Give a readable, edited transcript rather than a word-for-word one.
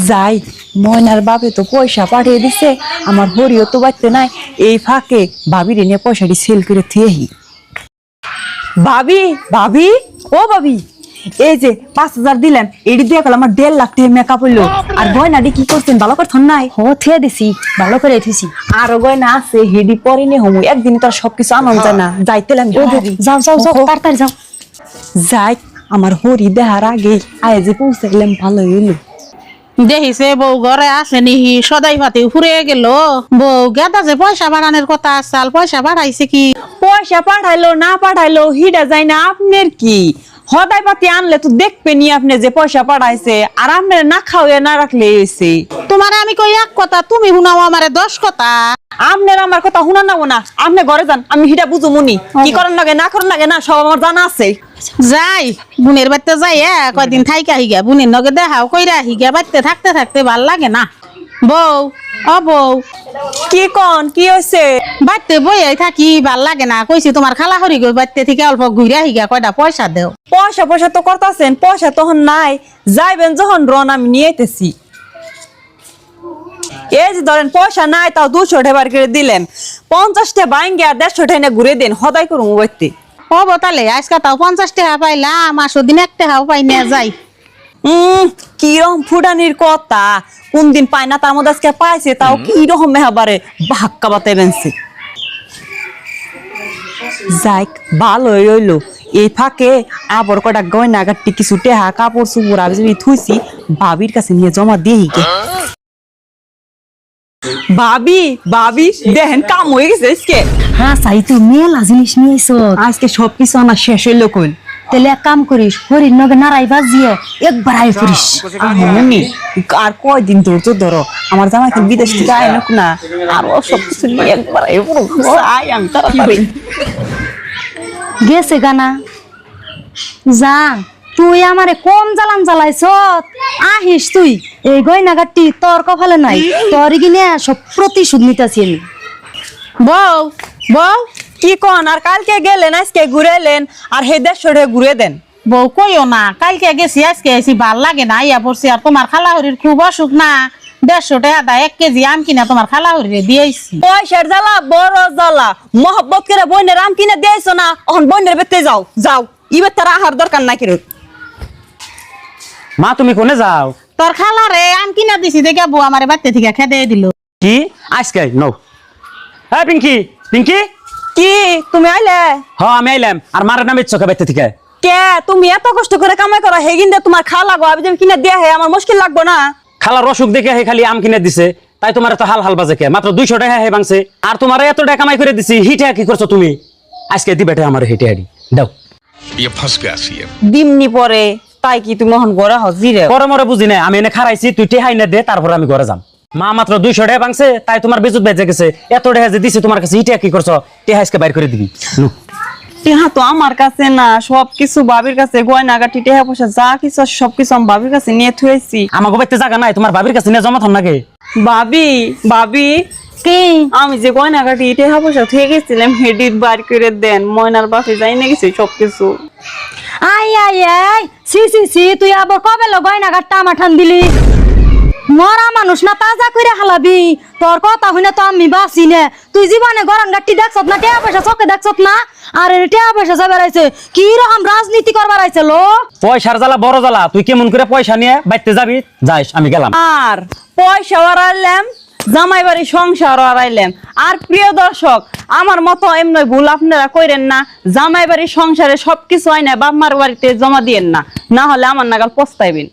যাই ময়নার বাপে তো পয়সা পাঠিয়ে দিছে, আমার হরিও তো বাড়তে নাই, এই ফাঁকে ভাবির নিয়ে পয়সাটি সেল করে থুয়েহি। ভাবি ভাবি ও ভাবি, এই যে 5,000 দিলেন, এটি দিয়ে গেল আমার 1.5 লাখ টাকা মেকআপ হইলো। আর গয়নাটি কি করছেন ভালো করছেন নাই? থুয়ে দিছি, ভালো করে থুইছি। আরো গয়না আছে, হেডি পরে নে হমু, একদিন তো আর সবকিছু আনন্দ যায় না। যাইতেলাম যাও যাও যাও, তাড়াতাড়ি যাও। যাই আমার হরি দেহার আগে আয় যে পৌঁছে গেলাম, ভালো হইলো। দেখিছে বউ ঘরে আসেনি, সদাই পাতি ফুরিয়ে গেল। বউ গেদা যে পয়সা বাড়ানোর কথা আসাল, পয়সা বাড়াইছে কি? পয়সা পাঠাইলো না পাঠাইলো হিডা যায় না, আপনার কি? হদাই পাতি আনলে তো দেখবেনি আপনি যে পয়সা পাঠাইছে, আর আপনার না খাওয়া না রাখলে এসে। তোমার আমি কই এক কথা, তুমি শুনাও আমারে 10 কথা। আপনার আমার কথা শুনা নাবো না, আপনি ঘরে যান, আমি হিডা বুঝু মুনি কি করেন লাগে না করেন লাগে না সব আমার জানা আছে। যাই বোনের বাড়িতে যাই, কয়দিন থাইকা হিগা বোনের নগে দেখাও কইরা হিগা বাড়িতে থাকতে থাকতে ভাল লাগে না। বউ ও বউ, কি কন কি হয়েছে? বাড়িতে বইয়াই থাকি ভাল লাগে না, কইছি তোমার খালা হরি গই বাড়িতে থেকে অল্প ঘুরা হিগা কয়টা পয়সা দেও। পয়সা পয়সা তো করতেছেন, পয়সা তখন নাই, যাইবেন যখন রন আমি নিয়ে আইতেছি। এই যে ধরেন পয়সা নাই, তাও 200 টাকা বার করে দিলেন, 50 টাকা বাইঙ্গে আর 150 টাকা এনে ঘুরে দেন, হদাই করুম বাড়িতে। ও বোতালে আজকে তাও 50 টাকা পাইলাম, আসো দিন 1 টাকাও পাই না যাই। কিরকম ফুটানির কথা, কোন দিন পায় না তার মধ্যে আজকে পাইছে, তাও কিরকম মেহাবারে ভাক্কা বাতাই বেনছে। যাইক ভালোই হইলো, এই ফাঁকে আবার কটা গয়না গাটি কিছু টেহা কাপড় চুপড় আমি থুইছি, ভাবির কাছে নিয়ে জমা দিয়ে গে। ভাবি ভাবি দেখেন কাম হয়ে গেছে আজকে। হ্যাঁ চাই, তুই মেলা জিনিস নিয়ে আইছ। আজকে সবকিছু আমার শেষ হইলো কইল। তাহলে এক কাম করিস, হরির নগে নাড়াই বাজিয়ে একবার আয় করিস। মনি আর কয়দিন ধরতো ধরো, আমার জামাই খালি বিদেশ থেকে আয় না না, আরো সবকিছু নিয়ে একবার আয় আমি তাড়াতাড়ি। গেছে গানা যা, তুই আমারে কম জ্বালান জ্বালাইছ, আহিস তুই। এই গয়নাগাটি তোর কপালে নাই, তোর কিনে সব প্রতিশোধ নিতেছি আমি। বউ বউ কি কন, আর কালকে গেলেন আজকে ঘুরে এলেন, আর হে 150 ঘুরে দেন। বউ কইও না, কালকে গেছি আজকে আইছি, ভাল লাগে না, ইয়া পড়ছি। আর তোমার খালা হরির খুব অসুখ না, 150 টাকা দা 1 কেজি আম কিনা তোমার খালা হরিরে দিয়েছি। পয়সার জ্বালা বড় জ্বালা, মহব্বত করে বইনের আম কিনে দিয়েছো না, এখন বইনের বেতে যাও যাও, ইবে তার আহার দরকার নাই কিরো। মা তুমি কোনে যাও? তোর খালা রে আম কিনা দিছি দেখে বউ আমার বাড়িতে থেকে খেতে দিল। কি আজকে নো? হ্যাঁ পিঙ্কি, পিঙ্কি কি তুমি আইলে? হ্যাঁ আমি আইলাম। আর মার নামে চোখে বাইতে থেকে কে তুমি এত কষ্ট করে কামাই করো, হেগিন দে তোমার খাওয়া লাগো, আমি যদি কিনে দিয়ে হে আমার মুশকিল লাগবো না? খালার অসুখ দেখে হে খালি আম কিনে দিছে, তাই তোমার এত হাল হাল বাজে কে? মাত্র 200 টাকা হে ভাঙছে, আর তোমার এত টাকা কামাই করে দিছি, হিটে কি করছো তুমি? আজকে দিবেটে আমার হিটে হাড়ি দাও। ये फंस गया सीएम। দিমনি পরে তাই কি তুমি এখন ঘরে হজিরে? পরে মরে বুঝি না, আমি এনে খারাইছি, তুই টেহাই না দে, তারপর আমি ঘরে যাম। মা মাত্র 200 টাকা ভাঙছে, তাই তোমার বেজুত বেজে গেছে। এত টাকা যে দিছি তোমার কাছে, হিটে কি করছো? টেহা আজকে বাইর করে দিবি। টেহা তো আমার কাছে না, সবকিছু বাবির কাছে, গয়না গাটি টেহা পয়সা যা কিছু সবকিছু আমি বাবির কাছে নিয়ে থুয়েছি। আমাকে বাইতে জায়গা নাই, তোমার বাবির কাছে নিয়ে জমা থন নাকি? ভাবি ভাবি কি আমি যে গয়না গাটি টেহা পয়সা থুয়ে গেছিলাম, হেডির বার করে দেন, ময়নার বাপে যাই না গেছি সবকিছু। I I I, C C C, তুই আবার কবে লো গয়নাগাটটা আমার ঠান দিলি? মরা মানুষ না তাজা করে হালাবি, তোর কথা হইনা তো আমি বাঁচি নে। তুই জীবনে গরম গাট্টি দেখছত না, টেয়া পয়সা চোখে দেখছত না, আর টেয়া পয়সা যাবে রাইছে কি রকম রাজনীতি করবার আইছে লো। পয়সার জ্বালা বড় জ্বালা, তুই কেমন করে পয়সা নিয়ে বাইতে যাবি? যাইস, আমি গেলাম। আর পয়সা হারাইলাম, জামাই বাড়ি সংসার হারাইলাম। আর প্রিয় দর্শক, আমার মতো এমনি ভুল আপনারা কইরেন না, জামাই বাড়ি সংসারে সবকিছু হয় না বাপ মার বাড়িতে জমা দিয়েন না, না হলে আমার নাগাল পস্তাইবেন।